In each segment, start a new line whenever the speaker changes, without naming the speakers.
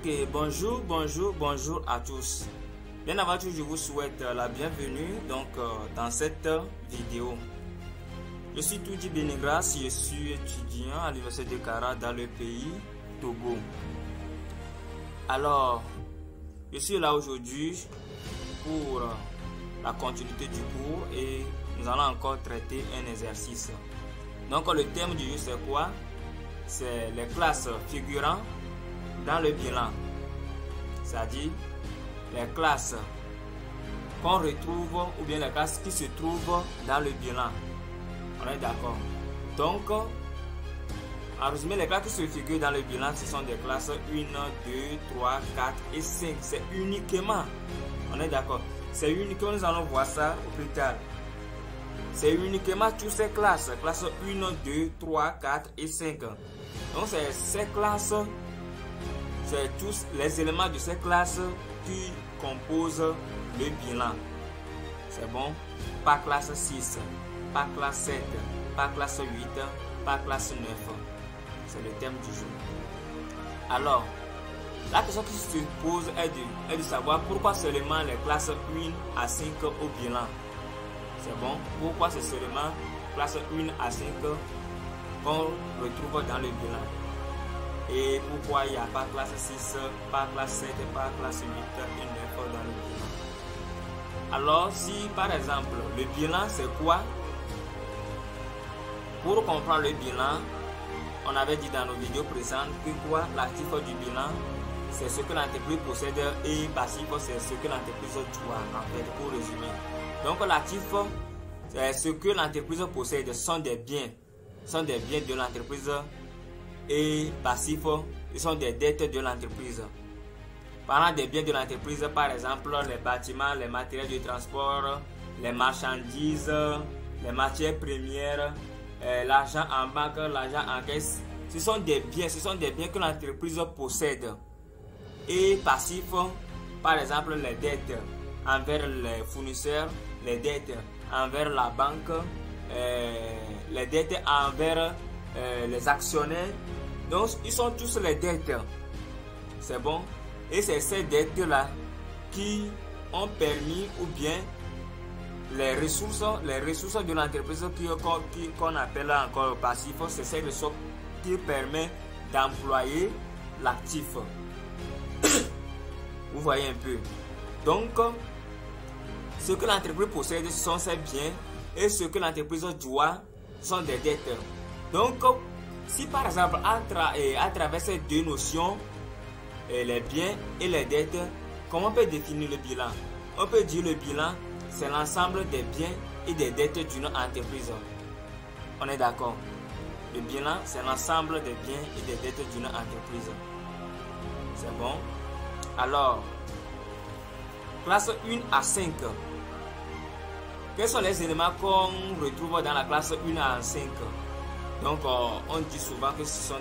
Ok, bonjour à tous. Bien avant tout, je vous souhaite la bienvenue dans cette vidéo. Je suis Toudi Benegras, je suis étudiant à l'Université de Kara dans le pays Togo. Alors, je suis là aujourd'hui pour la continuité du cours et nous allons encore traiter un exercice. Donc le thème du jour c'est quoi? C'est les classes figurant dans le bilan, c'est-à-dire les classes qu'on retrouve ou bien les classes qui se trouvent dans le bilan. On est d'accord? Donc, en résumé, les classes qui se figurent dans le bilan, ce sont des classes 1, 2, 3, 4 et 5. C'est uniquement, on est d'accord? C'est uniquement, nous allons voir ça plus tard. C'est uniquement toutes ces classes, classes 1, 2, 3, 4 et 5. Donc, c'est ces classes. C'est tous les éléments de ces classes qui composent le bilan. C'est bon? Pas classe 6, pas classe 7, pas classe 8, pas classe 9. C'est le thème du jour. Alors, la question qui se pose est de savoir pourquoi seulement les classes 1 à 5 au bilan. C'est bon? Pourquoi c'est seulement classe 1 à 5 qu'on retrouve dans le bilan? Et pourquoi il n'y a pas classe 6, pas classe 7, pas classe 8 et 9 dans le bilan? Alors, si par exemple, le bilan c'est quoi? Pour comprendre le bilan, on avait dit dans nos vidéos précédentes que quoi? L'actif du bilan, c'est ce que l'entreprise possède et passif, c'est ce que l'entreprise doit, en fait, pour résumer. Donc, l'actif, c'est ce que l'entreprise possède, ce sont des biens de l'entreprise. Et passifs, ils sont des dettes de l'entreprise. Parlant des biens de l'entreprise, par exemple, les bâtiments, les matériels de transport, les marchandises, les matières premières, l'argent en banque, l'argent en caisse, ce sont des biens que l'entreprise possède. Et passifs, par exemple, les dettes envers les fournisseurs, les dettes envers la banque, les dettes envers les actionnaires. Donc, ils sont tous les dettes. C'est bon? Et c'est ces dettes-là qui ont permis, ou bien les ressources de l'entreprise qu'on appelle encore passif, c'est ces ressources qui permettent d'employer l'actif. Vous voyez un peu? Donc, ce que l'entreprise possède, ce sont ses biens, et ce que l'entreprise doit, sont des dettes. Donc, si par exemple, à travers ces deux notions, les biens et les dettes, comment on peut définir le bilan? On peut dire le bilan, c'est l'ensemble des biens et des dettes d'une entreprise. On est d'accord? Le bilan, c'est l'ensemble des biens et des dettes d'une entreprise. C'est bon? Alors, classe 1 à 5. Quels sont les éléments qu'on retrouve dans la classe 1 à 5? Donc, on dit souvent que ce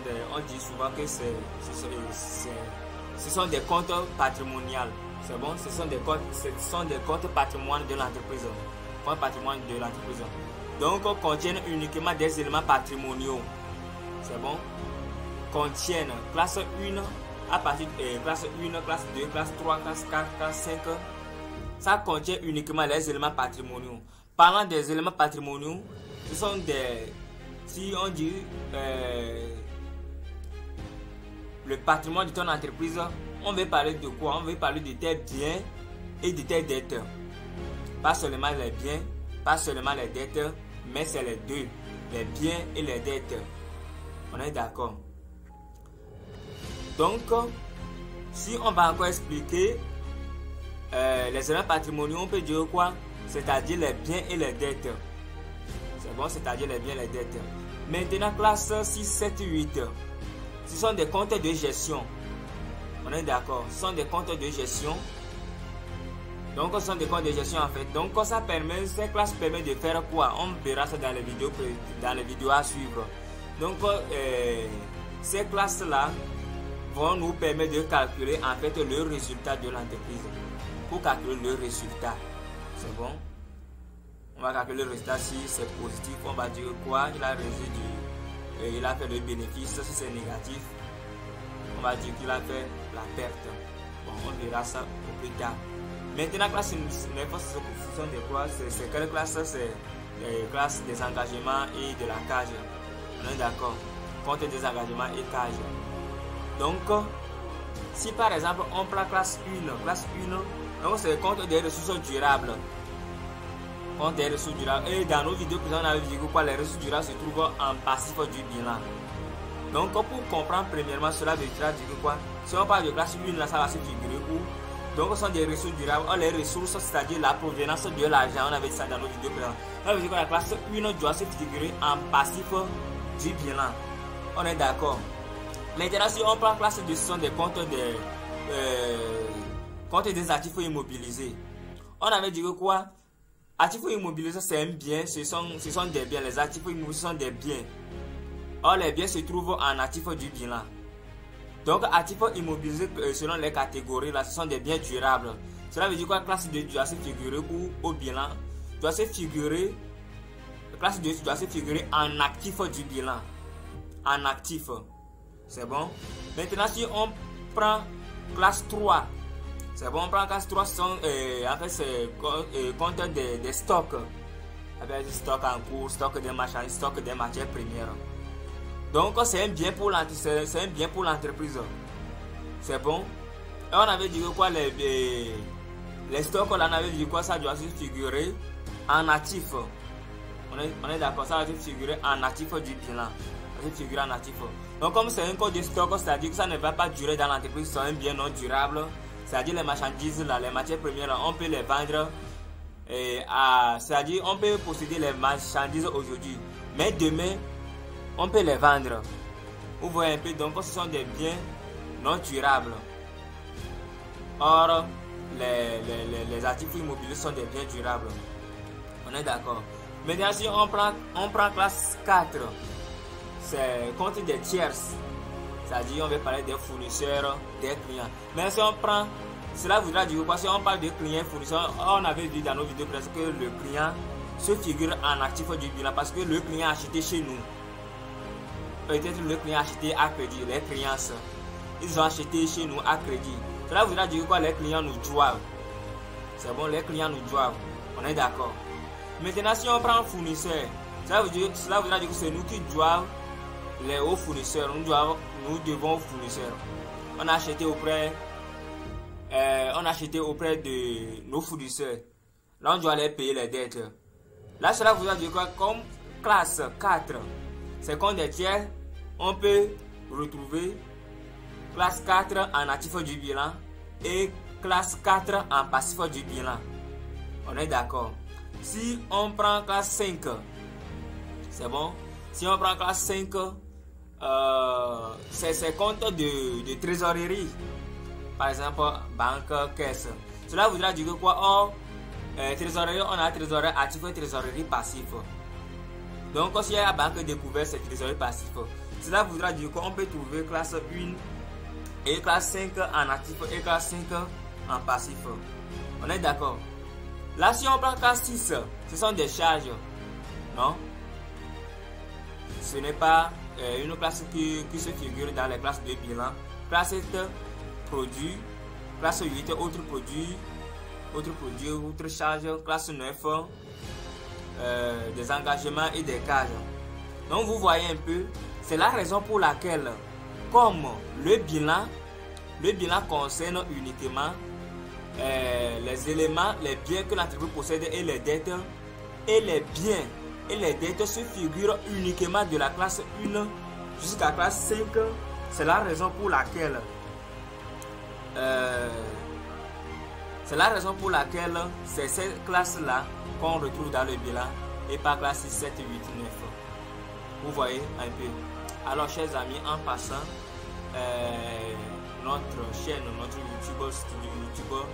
sont des comptes patrimoniaux. C'est bon? Ce sont des comptes patrimoine de l'entreprise. Compte patrimoine de l'entreprise. Donc, contiennent uniquement des éléments patrimoniaux. C'est bon? Contiennent classe 1 à partir de classe 1, classe 2, classe 3, classe 4, classe 5. Ça contient uniquement les éléments patrimoniaux. Parlant des éléments patrimoniaux, ce sont des... Si on dit le patrimoine de ton entreprise, on veut parler de quoi? On veut parler de tes biens et de tes dettes. Pas seulement les biens, pas seulement les dettes, mais c'est les deux, les biens et les dettes. On est d'accord? Donc, si on va encore expliquer les éléments patrimoniaux, on peut dire quoi? C'est-à-dire les biens et les dettes. C'est bon, c'est-à-dire les biens et les dettes. Maintenant, classe 6, 7, 8. Ce sont des comptes de gestion. On est d'accord? Ce sont des comptes de gestion. Donc, ce sont des comptes de gestion en fait. Donc, ça permet, ces classes permettent de faire quoi? On verra ça dans les vidéos à suivre. Donc, ces classes-là vont nous permettre de calculer en fait le résultat de l'entreprise. Pour calculer le résultat. C'est bon? On va calculer le résultat. Si c'est positif, on va dire quoi? Il a fait le bénéfice. Si c'est négatif, on va dire qu'il a fait la perte. Bon, on verra ça au plus tard. Maintenant, classe 9, ce sont des classes. C'est quelle classe? C'est les classes des engagements et de la cage. On est d'accord? Compte des engagements et cage. Donc, si par exemple on prend classe 1, donc c'est compte des ressources durables. Compte des ressources durables. Et dans nos vidéos précédentes, on avait dit que les ressources durables se trouvent en passif du bilan. Donc, pour comprendre premièrement, cela veut dire quoi? Si on parle de classe 1, là, ça va se figurer où? Donc, ce sont des ressources durables. Les ressources, c'est-à-dire la provenance de l'argent, on avait dit ça dans nos vidéos précédentes. Ça veut dire que la classe 1 doit se figurer en passif du bilan. On est d'accord. Maintenant, si on prend classe 2, ce sont des comptes des actifs immobilisés. On avait dit que quoi? Actifs immobilisés, c'est un bien, ce sont des biens. Les actifs immobilisés sont des biens. Or, les biens se trouvent en actifs du bilan. Donc, actifs immobilisés, selon les catégories, là, ce sont des biens durables. Cela veut dire quoi? Classe 2 doit se figurer au bilan, doit se figurer, classe 2 doit se figurer en actif du bilan. En actif. C'est bon? Maintenant, si on prend classe 3, c'est bon, on prend classe 3, en fait, c'est compte des stocks. Avec stock en cours, stock des marchandises, stock des matières premières. Donc, c'est un bien pour l'entreprise. C'est bon? Et on avait dit quoi? Les stocks, là, on avait dit quoi? Ça doit se figurer en actif. On est d'accord, ça doit se figurer en actif du bilan. Figurer en actif. Donc, comme c'est un code de stock, c'est-à-dire que ça ne va pas durer dans l'entreprise, c'est un bien non durable. C'est-à-dire les marchandises, là, les matières premières, on peut les vendre. C'est-à-dire on peut posséder les marchandises aujourd'hui, mais demain, on peut les vendre. Vous voyez un peu, donc ce sont des biens non durables. Or, les actifs immobiliers sont des biens durables. On est d'accord. Maintenant, si on prend classe 4, c'est compte des tierces. C'est-à-dire, on va parler des fournisseurs, des clients. Mais si on prend, cela voudra dire quoi? Si on parle de clients, fournisseurs, on avait vu dans nos vidéos presque que le client se figure en actif du bilan parce que le client a acheté chez nous. Peut-être le client a acheté à crédit, les clients, ils ont acheté chez nous à crédit. Cela voudra dire quoi? Les clients nous doivent. C'est bon, les clients nous doivent. On est d'accord. Maintenant, si on prend un fournisseur, cela voudra dire que c'est nous qui doivent les hauts fournisseurs. Nous devons aux fournisseurs. On a acheté auprès de nos fournisseurs. Là, on doit les payer les dettes. Là, cela voudra dire quoi? Comme classe 4, c'est comme des tiers, on peut retrouver classe 4 en actif du bilan et classe 4 en passif du bilan. On est d'accord. Si on prend classe 5, c'est bon. Si on prend classe 5, c'est compte de trésorerie. Par exemple, banque, caisse. Cela voudra dire que quoi? Or, trésorerie, on a trésorerie actif et trésorerie passif. Donc, si la banque découverte, c'est trésorerie passif. Cela voudra dire qu'on peut trouver classe 1 et classe 5 en actif et classe 5 en passif. On est d'accord. Là, si on prend classe 6, ce sont des charges. Non? Ce n'est pas une classe qui se figure dans les classes de bilan. Classe 7, produits. Classe 8, autres produits. Autres charges. Classe 9, des engagements et des cages. Donc, vous voyez un peu, c'est la raison pour laquelle, comme le bilan concerne uniquement les éléments, les biens que l'entreprise possède et les dettes, et les biens et les dettes se figurent uniquement de la classe 1 jusqu'à la classe 5. C'est la raison pour laquelle c'est cette classe-là qu'on retrouve dans le bilan et pas classe 6, 7, 8, 9. Vous voyez un peu. Alors, chers amis, en passant, notre chaîne, notre YouTuber, Studio YouTuber,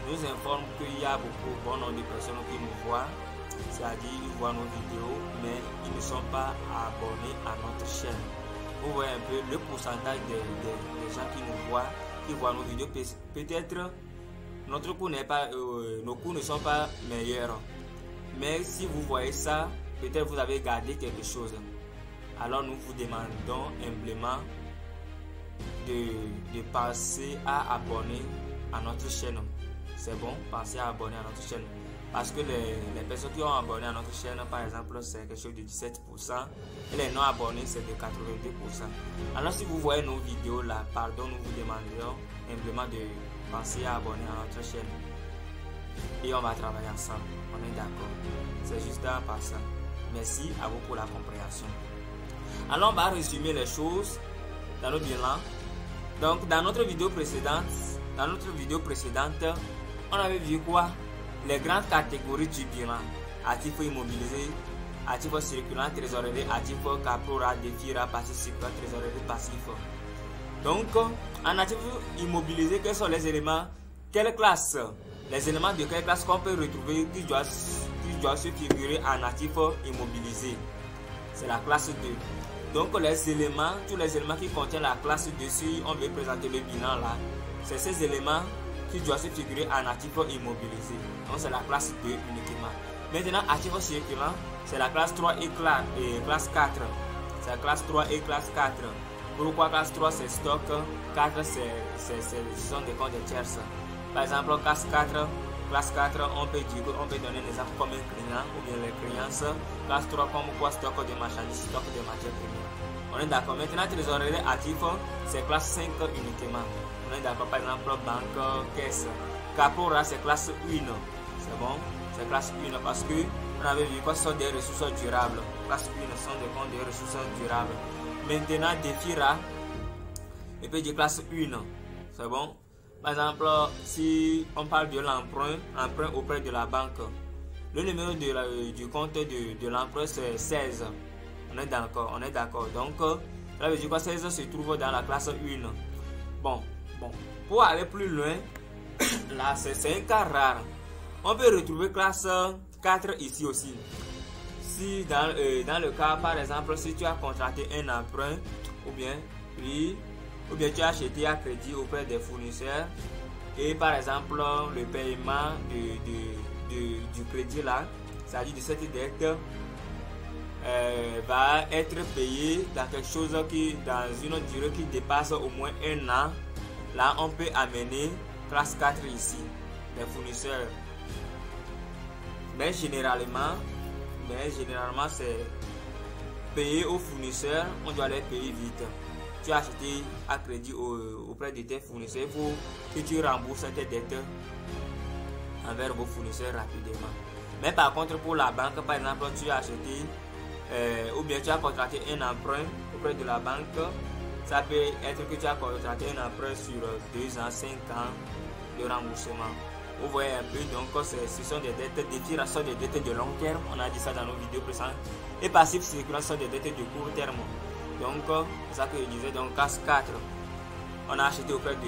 nous informe qu'il y a bon nombre de personnes qui nous voient, c'est-à-dire ils voient nos vidéos, mais ils ne sont pas abonnés à notre chaîne. Vous voyez un peu le pourcentage des gens qui nous voient, qui voient nos vidéos. Peut-être notre coût n'est pas, nos coûts ne sont pas meilleurs, mais si vous voyez ça, peut-être vous avez gardé quelque chose. Alors nous vous demandons humblement de penser à abonner à notre chaîne. C'est bon, pensez à abonner à notre chaîne. Parce que les personnes qui ont abonné à notre chaîne, par exemple, c'est quelque chose de 17%. Et les non abonnés, c'est de 82%. Alors si vous voyez nos vidéos là, pardon, nous vous demanderons simplement de penser à abonner à notre chaîne. Et on va travailler ensemble. On est d'accord. C'est juste un passant. Merci à vous pour la compréhension. Alors on va résumer les choses dans le bilan. Donc dans notre vidéo précédente, on avait vu quoi? Les grandes catégories du bilan: actifs immobilisés, actifs circulants, trésorerie, actifs capora, défi, passif circulant, trésorerie, passif. Donc en actifs immobilisés, quels sont les éléments? Quelle classe? Les éléments de quelle classe qu'on peut retrouver qui doivent se figurer en actifs immobilisés? C'est la classe 2. Donc les éléments, tous les éléments qui contiennent la classe 2, si on veut présenter le bilan là, c'est ces éléments qui doivent se figurer en actifs immobilisés. Donc c'est la classe 2 uniquement. Maintenant, actifs circulants, c'est la classe 3 et classe 4. C'est la classe 3 et classe 4. Pourquoi classe 3 c'est stock, 4 ce sont des comptes de tierces. Par exemple, classe 4, on peut donner des exemples comme un client ou bien les créances. Classe 3 comme quoi stock de marchandises, stock de matières premières. On est d'accord. Maintenant, trésorerie actif, c'est classe 5 uniquement. On est d'accord, par exemple, banque, caisse. Capora, c'est classe 1. C'est bon? C'est classe 1 parce que on avait vu quoi sont des ressources durables. Classe 1 sont des comptes de ressources durables. Maintenant, défira, et puis de classe 1. C'est bon? Par exemple, si on parle de l'emprunt auprès de la banque, le numéro du compte de l'emprunt c'est 16. On est d'accord. Donc, ça veut dire quoi? 16 se trouve dans la classe 1. Bon. Pour aller plus loin, là c'est un cas rare. On peut retrouver classe 4 ici aussi. Si dans le cas, par exemple, si tu as contracté un emprunt ou bien tu as acheté à crédit auprès des fournisseurs et par exemple le paiement du crédit là, c'est-à-dire de cette dette, va être payé dans quelque chose dans une durée qui dépasse au moins un an. Là on peut amener classe 4 ici, les fournisseurs. Mais généralement c'est payer aux fournisseurs, on doit les payer vite. Tu as acheté à crédit auprès de tes fournisseurs, il faut que tu rembourses tes dettes envers vos fournisseurs rapidement. Mais par contre pour la banque, par exemple, tu as acheté ou bien tu as contracté un emprunt auprès de la banque, ça peut être que tu as contracté un emprunt sur 2 ans, 5 ans de remboursement. Vous voyez un peu, donc ce sont des dettes, des sont des dettes de long terme, on a dit ça dans nos vidéos précédentes, et passifs circulants sont des dettes de court terme. Donc, c'est ça que je disais. Donc, classe 4, on a acheté auprès de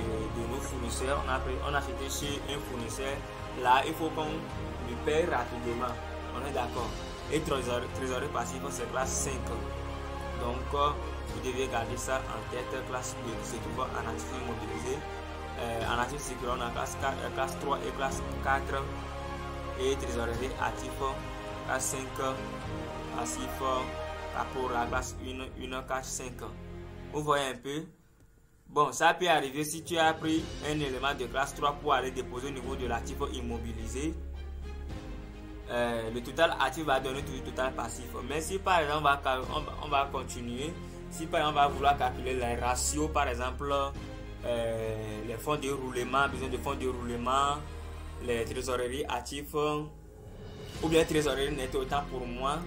nos fournisseurs, on a acheté chez un fournisseur. Là, il faut qu'on lui paye rapidement. On est d'accord. Et trésorerie passive, c'est classe 5. Donc, vous devez garder ça en tête. Classe 2 qui se trouve en actif immobilisé. En actif circulant, on a classe 3 et classe 4. Et trésorerie actif, classe 5, passif. Pour la classe 1, 4, 5. Vous voyez un peu. Bon, ça peut arriver si tu as pris un élément de classe 3 pour aller déposer au niveau de l'actif immobilisé. Le total actif va donner tout le total passif. Mais si par exemple on va continuer, si par exemple on va vouloir calculer les ratios, par exemple les fonds de roulement, besoin de fonds de roulement, les trésoreries actifs ou bien trésorerie nette, autant pour moi,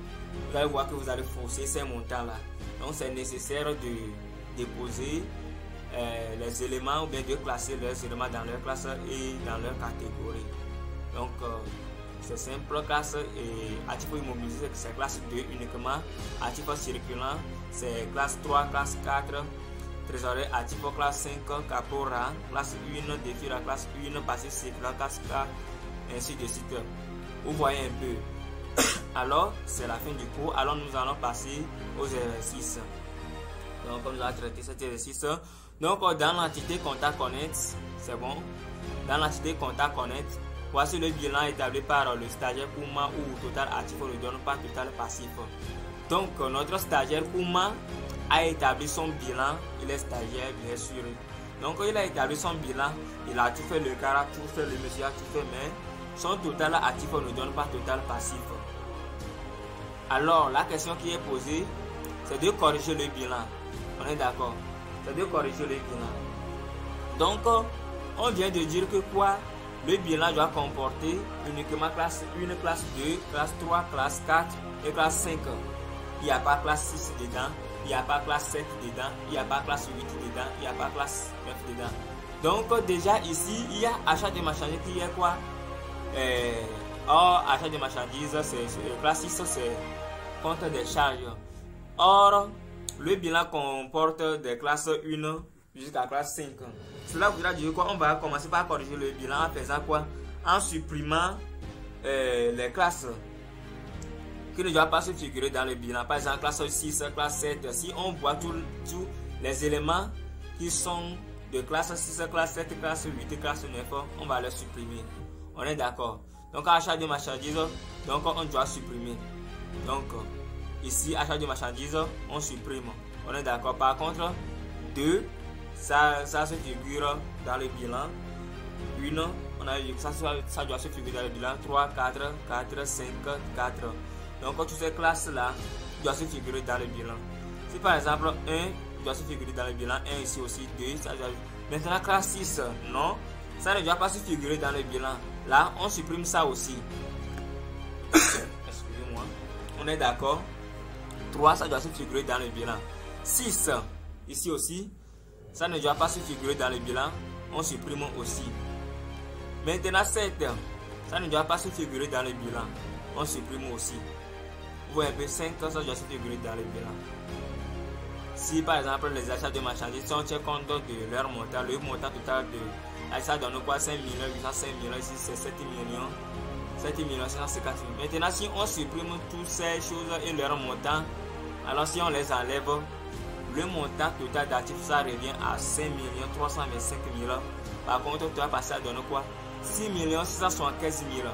vous allez voir que vous allez forcer ces montants là. Donc c'est nécessaire de déposer les éléments ou bien de classer les éléments dans leur classe et dans leur catégorie. Donc c'est simple. Classe et actif immobilisé, c'est classe 2 uniquement. Actif circulant, c'est classe 3, classe 4. Trésorerie actif classe 5, capora, classe 1, défi la classe 1, passif circulant, classe 4, ainsi de suite. Vous voyez un peu. Alors, c'est la fin du cours. Alors, nous allons passer aux exercices. Donc, on va traiter cet exercice. Donc, dans l'entité Contact Connect, c'est bon. Dans l'entité Contact Connect, voici le bilan établi par le stagiaire Kouma où total actif ne donne pas total passif. Donc, notre stagiaire Kouma a établi son bilan, il est stagiaire bien sûr. Donc il a établi son bilan, il a tout fait, le cara, tout fait, le monsieur a tout fait, mais son total actif ne donne pas total passif. Alors la question qui est posée, c'est de corriger le bilan. On est d'accord? C'est de corriger le bilan. Donc on vient de dire que quoi? Le bilan doit comporter uniquement classe 1, classe 2, classe 3, classe 4 et classe 5. Il n'y a pas classe 6 dedans, il n'y a pas classe 7 dedans, il n'y a pas classe 8 dedans, il n'y a pas classe 9 dedans. Donc déjà ici, il y a achat de marchandises qui est quoi? Or, achat de marchandises, c'est classe 6, c'est compte des charges. Or, le bilan comporte des classes 1 jusqu'à classe 5. Cela voudra dire quoi? On va commencer par corriger le bilan en faisant quoi? En supprimant les classes qui ne doivent pas se figurer dans le bilan. Par exemple, classe 6, classe 7. Si on voit tous les éléments qui sont de classe 6, classe 7, classe 8, classe 9, on va les supprimer. On est d'accord? Donc, achat de marchandises, donc on doit supprimer. Donc, ici, achat de marchandises, on supprime. On est d'accord? Par contre, 2, ça se figure dans le bilan. 1, on a dit que ça doit se figurer dans le bilan. 3, 4, 4, 5, 4. Donc, toutes ces classes-là doivent se figurer dans le bilan. Si par exemple 1 doit se figurer dans le bilan, 1 ici aussi, 2, ça doit... Maintenant, classe 6, non, ça ne doit pas se figurer dans le bilan. Là, on supprime ça aussi. Excusez-moi. On est d'accord? 3, ça doit se figurer dans le bilan. 6, ici aussi, ça ne doit pas se figurer dans le bilan. On supprime aussi. Maintenant, 7, ça ne doit pas se figurer dans le bilan. On supprime aussi. Vous voyez un peu, 5, ça doit se figurer dans le bilan. Si par exemple les achats de marchandises, si on tient compte de leur montant, le montant total de ça donne quoi? 5 millions, 805 millions, ici c'est 7 millions, 7 millions 650 000. Maintenant, si on supprime toutes ces choses et leur montant, alors si on les enlève, le montant total d'actifs, ça revient à 5 325 000. Par contre, tu vas passer à donner quoi? 6 675 000.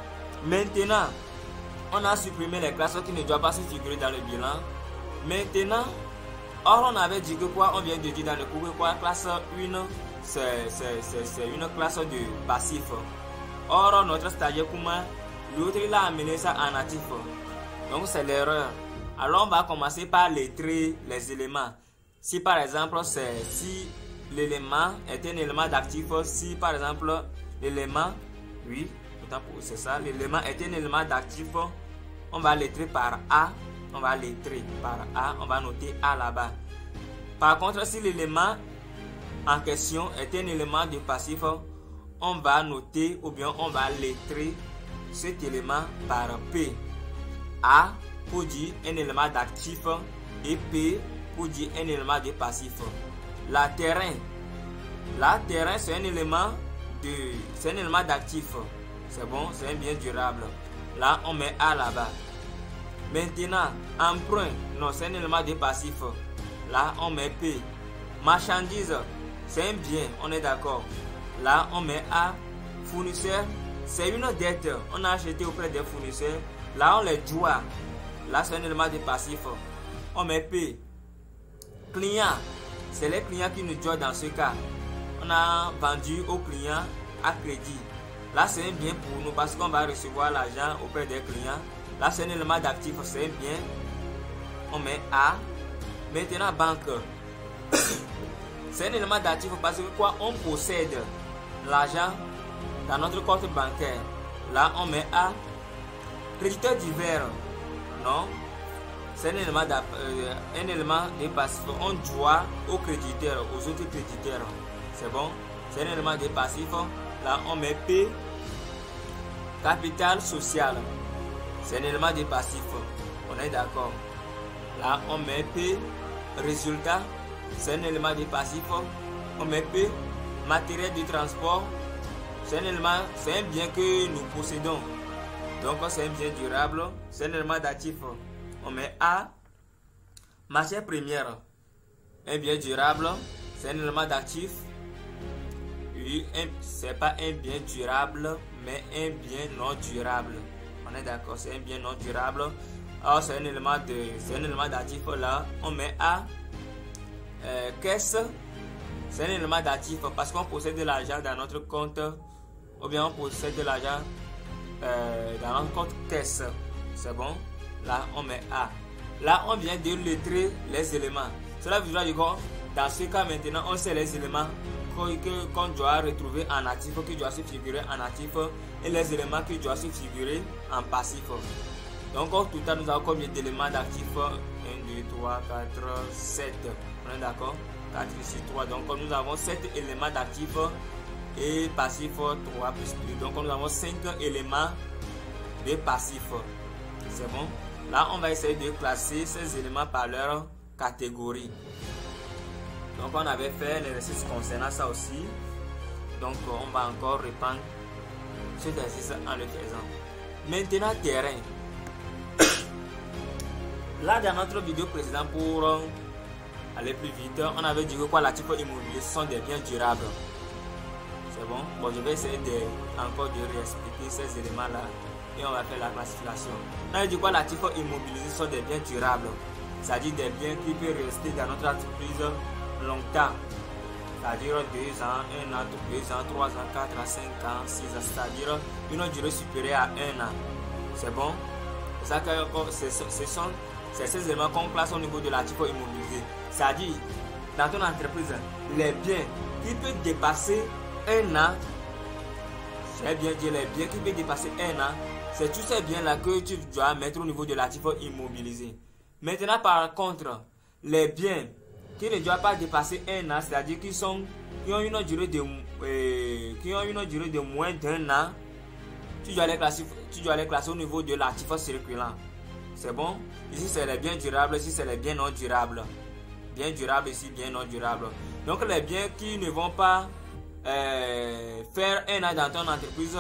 Maintenant, on a supprimé les classes qui ne doivent pas se figurer dans le bilan. Maintenant, or on avait dit que quoi? On vient de dire dans le cours que quoi? Classe 1, c'est une classe de passif. Or, notre stagiaire Kuma, l'autre il a amené ça en actif. Donc c'est l'erreur. Alors on va commencer par lettrer les éléments. Si par exemple, si l'élément est un élément d'actif, si par exemple l'élément, oui, c'est ça, l'élément est un élément d'actif, on va lettrer par A, on va lettrer par A, on va noter A là-bas. Par contre, si l'élément en question est un élément de passif, on va noter ou bien on va lettrer cet élément par P. A pour dire un élément d'actif et P pour dire un élément de passif. La terrain c'est un élément d'actif. C'est bon, c'est un bien durable. Là on met A là-bas. Maintenant, emprunt, non, c'est un élément de passif. Là on met P. Marchandise, c'est un bien, on est d'accord. Là on met A. Fournisseur, c'est une dette. On a acheté auprès des fournisseurs. Là on les doit. Là c'est un élément de passif. On met P. Client, c'est les clients qui nous doivent dans ce cas. On a vendu aux clients à crédit. Là c'est un bien pour nous parce qu'on va recevoir l'argent auprès des clients. Là c'est un élément d'actif, c'est un bien. On met A. Maintenant banque. C'est un élément d'actif parce que quoi? On possède l'argent dans notre compte bancaire. Là on met A. Créditeur divers. Non. C'est un élément de passif. On doit aux créditeurs, aux autres créditeurs. C'est bon? C'est un élément de passif. Là on met P. Capital social. C'est un élément de passif. On est d'accord. Là on met P. Résultat. C'est un élément de passif. On met P. Matériel de transport. C'est un élément, c'est un bien que nous possédons. Donc c'est un bien durable. C'est un élément d'actif. On met A. Matière première. Un bien durable. C'est un élément d'actif. Oui, c'est pas un bien durable, mais un bien non durable. On est d'accord, c'est un bien non durable. Alors c'est un élément d'actif là. On met A. caisse, c'est un élément d'actif parce qu'on possède de l'argent dans notre compte ou bien on possède de l'argent dans notre compte caisse. C'est bon? Là, on met A. Là, on vient de lettrer les éléments. Cela veut dire que dans ce cas, maintenant, on sait les éléments qu'on doit retrouver en actif, qui doivent se figurer en actif, et les éléments qui doivent se figurer en passif. Donc, au total, nous avons combien d'éléments d'actifs? 1, 2, 3, 4, 7. On est d'accord? 4 ici, 3. Donc, nous avons 7 éléments d'actifs et passifs 3 plus 2. Donc, nous avons 5 éléments de passifs. C'est bon? Là, on va essayer de classer ces éléments par leur catégorie. Donc, on avait fait l'exercice concernant ça aussi. Donc, on va encore reprendre cet exercice en le faisant. Maintenant, terrain. Là, dans notre vidéo précédente, pour aller plus vite, on avait dit que quoi, l'actif immobilier, ce sont des biens durables. C'est bon? Bon, je vais essayer encore de réexpliquer ces éléments-là et on va faire la classification. On avait dit quoi, l'actif immobilier, ce sont des biens durables. C'est-à-dire des biens qui peuvent rester dans notre entreprise longtemps. C'est-à-dire 2 ans, 1 an, 2 ans, 3 ans, 4 ans, 5 ans, 6 ans. C'est-à-dire une durée supérieure à 1 an. C'est bon? C'est ces éléments qu'on place au niveau de l'actif immobilier. C'est-à-dire, dans ton entreprise, les biens qui peuvent dépasser 1 an, j'ai bien dit les biens qui peuvent dépasser 1 an, c'est tous ces biens-là que tu dois mettre au niveau de l'actif immobilisé. Maintenant, par contre, les biens qui ne doivent pas dépasser 1 an, c'est-à-dire qui ont une durée de moins d'1 an, tu dois les classer au niveau de l'actif circulant. C'est bon? Ici, c'est les biens durables, ici, c'est les biens non durables. Bien durables, ici, bien non durables. Donc, les biens qui ne vont pas faire 1 an dans ton entreprise,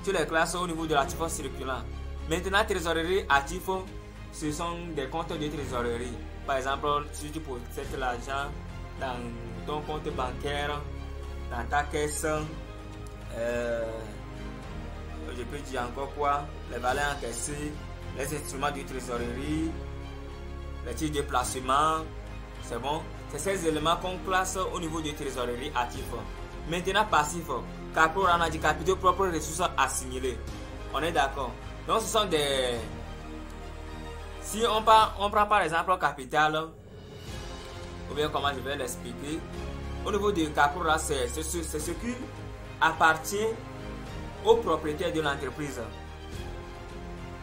tu les classes au niveau de l'actif circulant. Maintenant, trésorerie actif, ce sont des comptes de trésorerie. Par exemple, si tu possèdes l'argent dans ton compte bancaire, dans ta caisse, je peux dire encore quoi, les valeurs encaissées, les instruments de trésorerie, les titres de placement, c'est bon. C'est ces éléments qu'on classe au niveau de trésorerie actif. Maintenant, passif, capitaux, on a dit capitaux propres, ressources assimilées. On est d'accord. Donc, ce sont des... Si on prend par exemple le capital, ou bien comment je vais l'expliquer, au niveau du capital, c'est ce qui appartient au propriétaire de l'entreprise.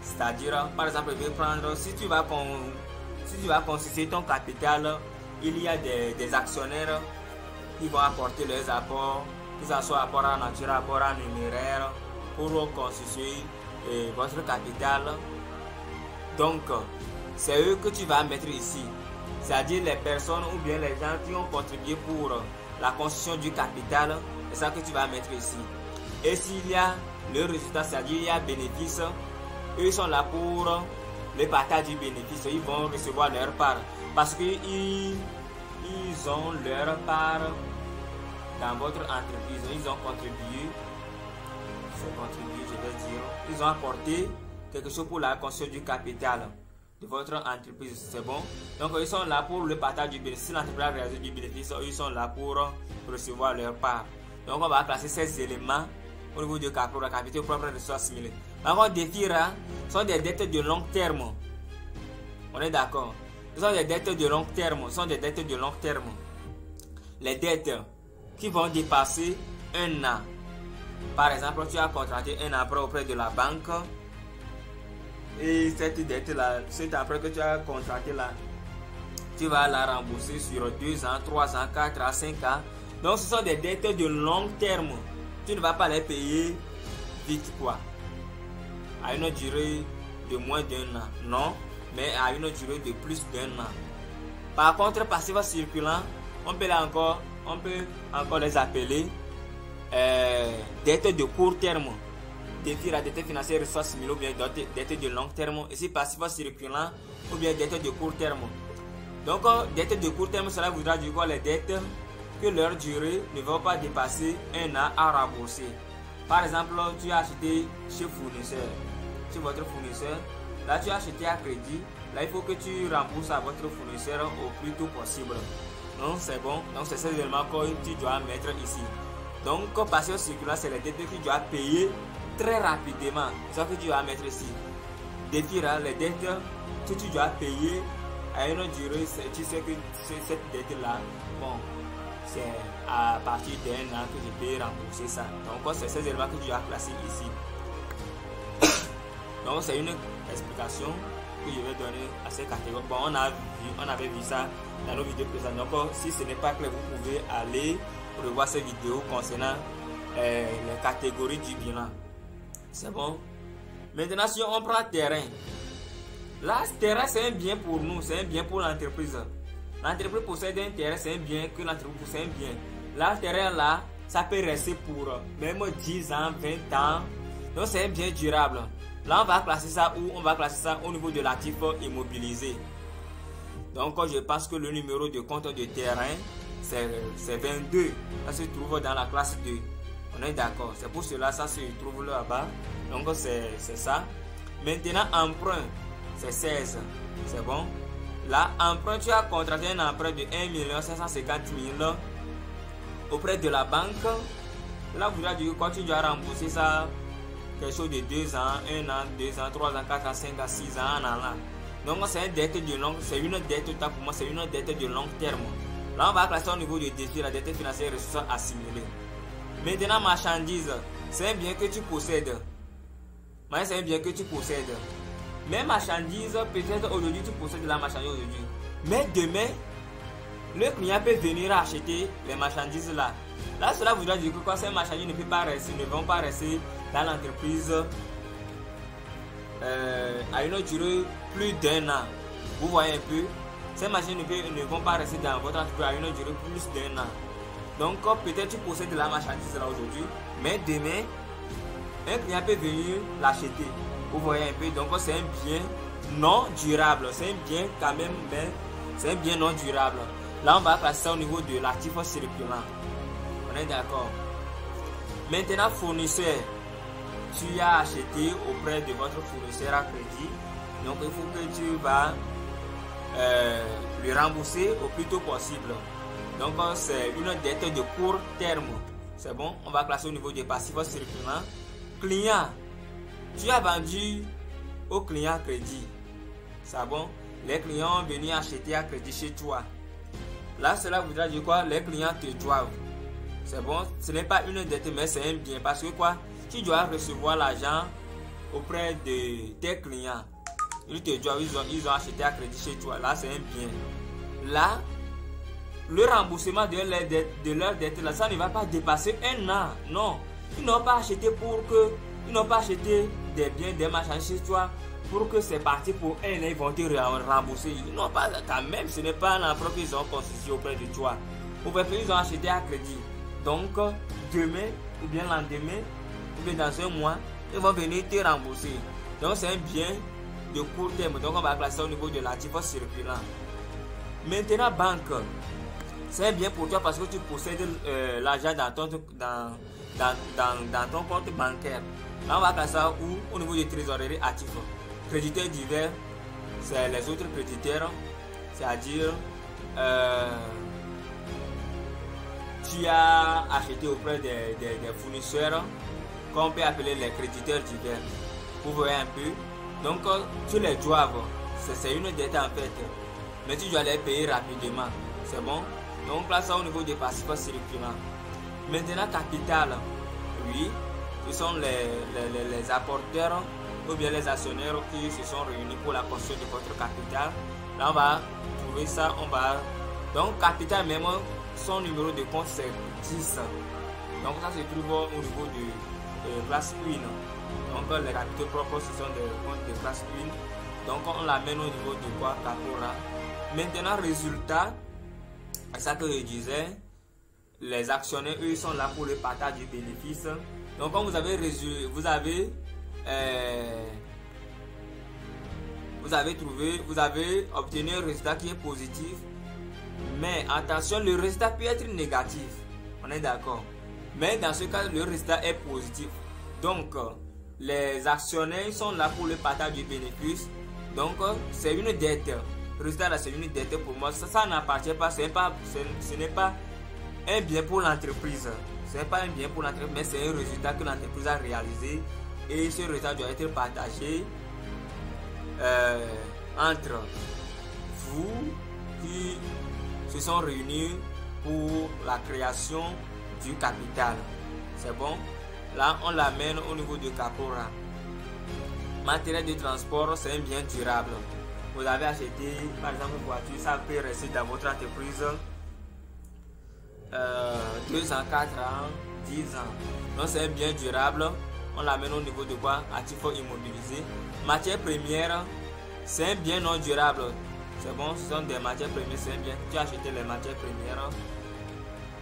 C'est-à-dire, par exemple, je vais prendre, si tu vas constituer ton capital, il y a des actionnaires qui vont apporter leurs apports, que ce soit apport en nature, apport en numéraire, pour constituer votre capital. Donc, c'est eux que tu vas mettre ici. C'est-à-dire les personnes ou bien les gens qui ont contribué pour la construction du capital, c'est ça que tu vas mettre ici. Et s'il y a le résultat, c'est-à-dire il y a bénéfice, eux ils sont là pour le partage du bénéfice. Ils vont recevoir leur part parce qu'ils ont leur part dans votre entreprise. Ils ont contribué, je vais dire, ils ont apporté quelque chose pour la construction du capital de votre entreprise. C'est bon? Donc ils sont là pour le partage du bénéfice. Si l'entreprise a réalisé du bénéfice, ils sont là pour recevoir leur part. Donc on va classer ces éléments au niveau du capitaux propres et ressources assimilées. Par contre, des FIRA sont des dettes de long terme. On est d'accord? Ce sont des dettes de long terme. Les dettes qui vont dépasser 1 an. Par exemple, tu as contracté un emprunt auprès de la banque. Et cette dette-là, cet emprunt que tu as contracté là, tu vas la rembourser sur 2 ans, 3 ans, 4 ans, 5 ans. Donc ce sont des dettes de long terme. Tu ne vas pas les payer vite quoi. À une durée de moins d'1 an. Non, mais à une durée de plus d'1 an. Par contre, passif circulant, on peut encore les appeler dettes de court terme. Défi la dette financière ressources assimilées ou bien dette de long terme. Ici, passif circulant ou bien dette de court terme. Donc, dette de court terme, cela voudra dire quoi? Les dettes que leur durée ne va pas dépasser 1 an à rembourser. Par exemple, tu as acheté chez votre fournisseur. Là, tu as acheté à crédit. Là, il faut que tu rembourses à votre fournisseur au plus tôt possible. Donc c'est bon. Donc c'est ces éléments que tu dois mettre ici. Donc passion circulaire, c'est les dettes que tu dois payer très rapidement. C'est ça que tu dois mettre ici. Défi là, les dettes que tu dois payer à une durée, tu sais que cette dette là, bon, c'est à partir d'un an que je peux rembourser ça. Donc c'est ces éléments que tu dois placer ici. Donc c'est une explication que je vais donner à ces catégories. Bon, on avait vu ça dans nos vidéos précédentes. Donc si ce n'est pas clair, vous pouvez aller revoir ces vidéos concernant les catégories du bilan. C'est bon. Maintenant, si on prend terrain, là, terrain c'est un bien pour nous, c'est un bien pour l'entreprise. L'entreprise possède un terrain, c'est un bien que l'entreprise possède un bien. Là, le terrain là, ça peut rester pour même 10 ans, 20 ans. Donc c'est un bien durable. Là, on va classer ça où? On va classer ça au niveau de l'actif immobilisé. Donc, je pense que le numéro de compte de terrain, c'est 22. Ça se trouve dans la classe 2. On est d'accord. C'est pour cela ça se trouve là-bas. Donc, c'est ça. Maintenant, emprunt, c'est 16. C'est bon. Là, emprunt, tu as contracté un emprunt de 1 550 000 auprès de la banque. Là, vous allez dire quoi? Tu dois rembourser ça. Quelque chose de 2 ans, 1 an, 2 ans, 3 ans, 4 ans, 5 ans, 6 ans, 1 an. Donc c'est une dette de long, c'est une dette pour moi, c'est une dette de long terme. Là on va classer au niveau du défi, la dette financière et ressources assimilées. Maintenant marchandise, c'est un bien que tu possèdes. Mais c'est un bien que tu possèdes. Mais marchandise, peut-être aujourd'hui tu possèdes la marchandise aujourd'hui. Mais demain, le client peut venir acheter les marchandises là. Là, cela voudra dire que quoi, ces marchandises ne vont pas rester dans l'entreprise à une durée plus d'1 an. Vous voyez un peu, ces machines ne vont pas rester dans votre entreprise à une durée plus d'1 an. Donc, peut-être tu possèdes de la marchandise là aujourd'hui, mais demain, un client peut venir l'acheter. Vous voyez un peu, donc c'est un bien non durable. C'est un bien quand même, mais c'est un bien non durable. Là, on va passer au niveau de l'actif circulant. On est d'accord. Maintenant, fournisseur. Tu as acheté auprès de votre fournisseur à crédit. Donc, il faut que tu vas le rembourser au plus tôt possible. Donc, c'est une dette de court terme. C'est bon. On va classer au niveau des passifs circulants. Client. Tu as vendu au client à crédit. C'est bon. Les clients ont venu acheter à crédit chez toi. Là, cela voudra dire quoi? Les clients te doivent. C'est bon, ce n'est pas une dette, mais c'est un bien. Parce que quoi? Tu dois recevoir l'argent auprès de tes clients. Ils te doivent, ils ont acheté à crédit chez toi. Là, c'est un bien. Là, le remboursement de leur dette, là, ça ne va pas dépasser 1 an. Non. Ils n'ont pas acheté des biens, des marchandises chez toi pour que c'est parti pour 1 an, ils vont te rembourser. Ils n'ont pas, quand même, ce n'est pas l'emprunt qu'ils ont constitué auprès de toi. Ils ont acheté à crédit. Donc, demain, ou bien lendemain, ou bien dans un mois, ils vont venir te rembourser. Donc, c'est un bien de court terme. Donc, on va classer au niveau de l'actif circulant. Maintenant, banque. C'est un bien pour toi parce que tu possèdes l'argent dans ton compte bancaire. Là, on va classer ça où? Au niveau des trésoreries actifs. Créditeurs divers, c'est les autres créditeurs. C'est-à-dire, tu as acheté auprès des fournisseurs qu'on peut appeler les créditeurs divers. Vous voyez un peu. Donc tu les dois. C'est une dette en fait. Mais tu dois les payer rapidement. C'est bon. Donc là ça au niveau des passifs circulants. Maintenant capital. Oui. Ce sont les apporteurs ou bien les actionnaires qui se sont réunis pour la construction de votre capital. Là on va trouver ça. Donc capital même. Son numéro de compte c'est 10. Donc ça se trouve au niveau de classe 1. Donc les capitaux propres ce sont des comptes de classe 1. Donc on l'amène au niveau de quoi? Capora. Maintenant résultat, c'est ça que je disais. Les actionnaires eux sont là pour le partage du bénéfice. Donc quand vous avez obtenu un résultat qui est positif. Mais attention, le résultat peut être négatif. On est d'accord. Mais dans ce cas, le résultat est positif. Donc, les actionnaires sont là pour le partage du bénéfice. Donc, c'est une dette. résultat là, c'est une dette pour moi. Ça n'appartient pas, ce n'est pas un bien pour l'entreprise. Ce n'est pas un bien pour l'entreprise, mais c'est un résultat que l'entreprise a réalisé. Et ce résultat doit être partagé entre vous qui se sont réunis pour la création du capital. C'est bon? Là, on l'amène au niveau de Capora. Matériel de transport, c'est un bien durable. Vous avez acheté, par exemple, une voiture, ça peut rester dans votre entreprise 2 ans, 4 ans, 10 ans. Donc, c'est un bien durable. On l'amène au niveau de quoi? Actif immobilisé. Matières premières, c'est un bien non durable. C'est bon, ce sont des matières premières, c'est un bien. Tu as acheté les matières premières,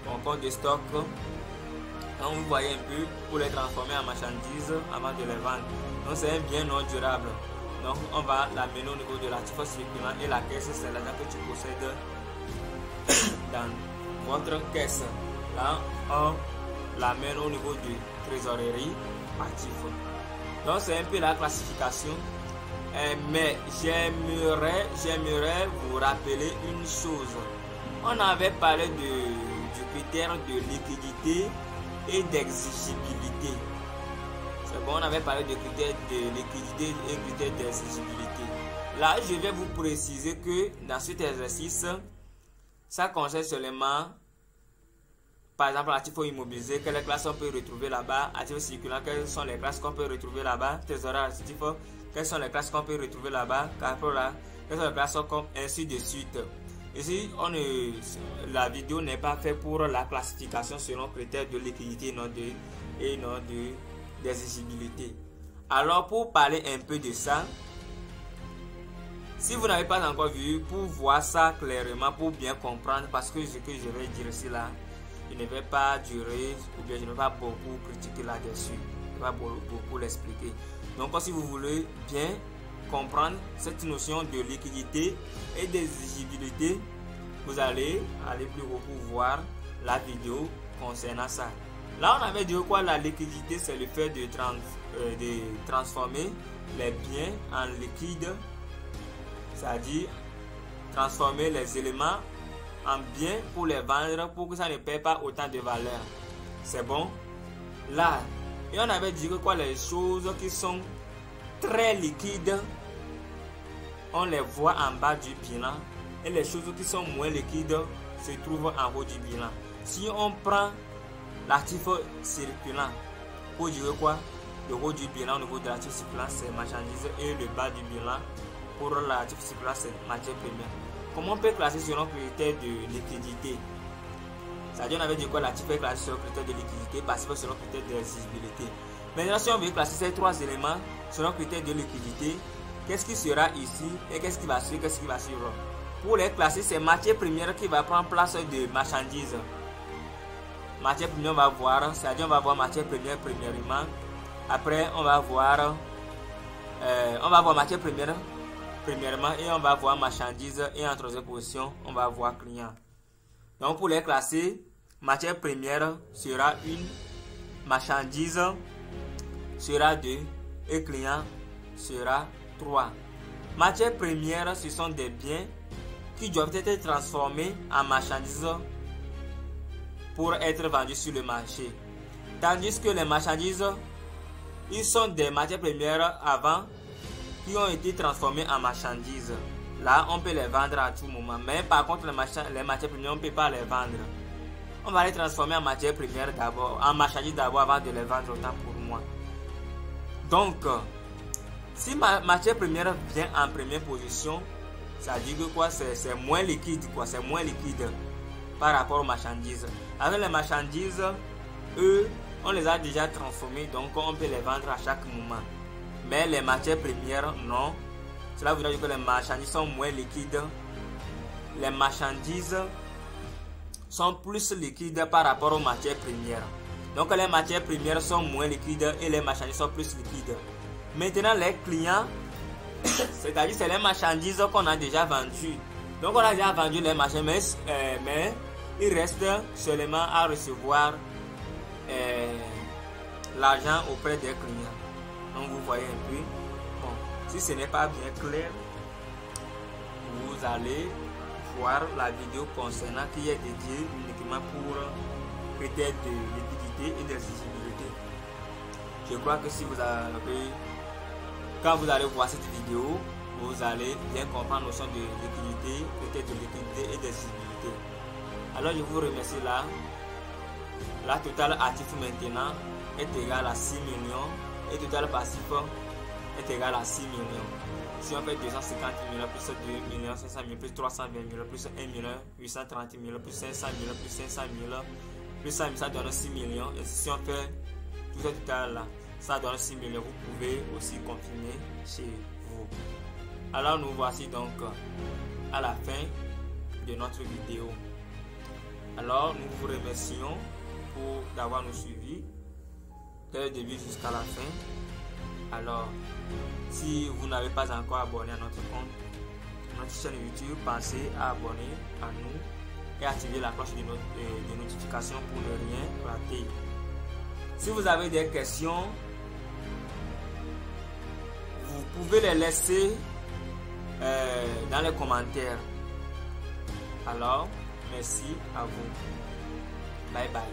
ton compte de stock. Donc, vous voyez un peu pour les transformer en marchandises avant de les vendre. Donc, c'est un bien non durable. Donc, on va l'amener au niveau de l'actif circulant et la caisse, c'est l'argent que tu possèdes dans votre caisse. Là, on l'amène au niveau de trésorerie actif. Donc, c'est un peu la classification. Mais j'aimerais vous rappeler une chose. On avait parlé du critère de liquidité et d'exigibilité. C'est bon, on avait parlé de critères de liquidité et critères d'exigibilité. Là, je vais vous préciser que dans cet exercice, ça concerne seulement, par exemple, l'actif immobilisé, quelles classes on peut retrouver là-bas, actif circulant, quelles sont les classes qu'on peut retrouver là-bas, trésorerie actif, quelles sont les classes qu'on peut retrouver là-bas, Capora, quelles sont les classes comme ainsi de suite. Ici, la vidéo n'est pas faite pour la classification selon critères de liquidité et non d'exigibilité. Alors, pour parler un peu de ça, si vous n'avez pas encore vu, pour voir ça clairement, pour bien comprendre, parce que ce que je vais dire ici là, je ne vais pas durer, ou bien je ne vais pas beaucoup critiquer là-dessus, je ne vais pas beaucoup l'expliquer. Donc, si vous voulez bien comprendre cette notion de liquidité et d'exigibilité, vous allez aller plus haut pour voir la vidéo concernant ça. Là, on avait dit quoi? La liquidité, c'est le fait de transformer les biens en liquide, c'est-à-dire transformer les éléments en biens pour les vendre pour que ça ne perd pas autant de valeur. C'est bon? Là, et on avait dit que quoi? Les choses qui sont très liquides, on les voit en bas du bilan, et les choses qui sont moins liquides se trouvent en haut du bilan. Si on prend l'actif circulant, pour dire quoi? Le haut du bilan au niveau de l'actif circulant, c'est marchandises, et le bas du bilan pour l'actif circulant, c'est matière première. Comment on peut classer selon critère de liquidité? C'est-à-dire, on avait dit quoi? L'actif est classé selon critère de liquidité, passif selon critère d'exigibilité. Maintenant, si on veut classer ces trois éléments selon critère de liquidité, qu'est-ce qui sera ici et qu'est-ce qui va suivre, qu'est-ce qui va suivre? Pour les classer, c'est matière première qui va prendre place de marchandises. Matière première, on va voir, c'est-à-dire on va voir matière première premièrement. Après, on va voir matière première premièrement et on va voir marchandises, et en troisième position, on va voir client. Donc, pour les classer, matière première sera 1, marchandise sera 2 et client sera 3. Matière première, ce sont des biens qui doivent être transformés en marchandises pour être vendus sur le marché. Tandis que les marchandises, ils sont des matières premières avant qui ont été transformées en marchandises. Là, on peut les vendre à tout moment. Mais par contre, les matières premières, on ne peut pas les vendre. On va les transformer en matières premières d'abord, en marchandises d'abord avant de les vendre, autant pour moi. Donc, si ma matière première vient en première position, ça dit que quoi? C'est moins liquide, quoi. C'est moins liquide par rapport aux marchandises. Avec les marchandises, eux, on les a déjà transformées, donc on peut les vendre à chaque moment. Mais les matières premières, non. Cela voudrait dire que les marchandises sont moins liquides. Les marchandises sont plus liquides par rapport aux matières premières. Donc les matières premières sont moins liquides et les marchandises sont plus liquides. Maintenant, les clients, c'est-à-dire c'est les marchandises qu'on a déjà vendues. Donc on a déjà vendu les marchandises, mais il reste seulement à recevoir l'argent auprès des clients. Donc vous voyez un peu. Bon, si ce n'est pas bien clair, vous allez voir la vidéo concernant qui est dédiée uniquement pour critères de liquidité et de visibilité. Je crois que si vous avez, quand vous allez voir cette vidéo, vous allez bien comprendre la notion de liquidité, critères de liquidité et de visibilité. Alors je vous remercie là. La totale actif maintenant est égale à 6 millions et total passif est égal à 6 millions. Si on fait 250 millions plus 2 millions 500 000 plus 320 millions plus 1 million 830 000 plus 500 000 plus 500 000 plus 100 000, ça donne 6 millions. Et si on fait tout ce total là, ça donne 6 millions. Vous pouvez aussi confirmer chez vous. Alors nous voici donc à la fin de notre vidéo. Alors nous vous remercions d'avoir nous suivi dès le début jusqu'à la fin. Alors si vous n'avez pas encore abonné à notre compte, notre chaîne YouTube, pensez à abonner à nous et activer la cloche de notification pour ne rien rater. Si vous avez des questions, vous pouvez les laisser dans les commentaires. Alors merci à vous. Bye bye.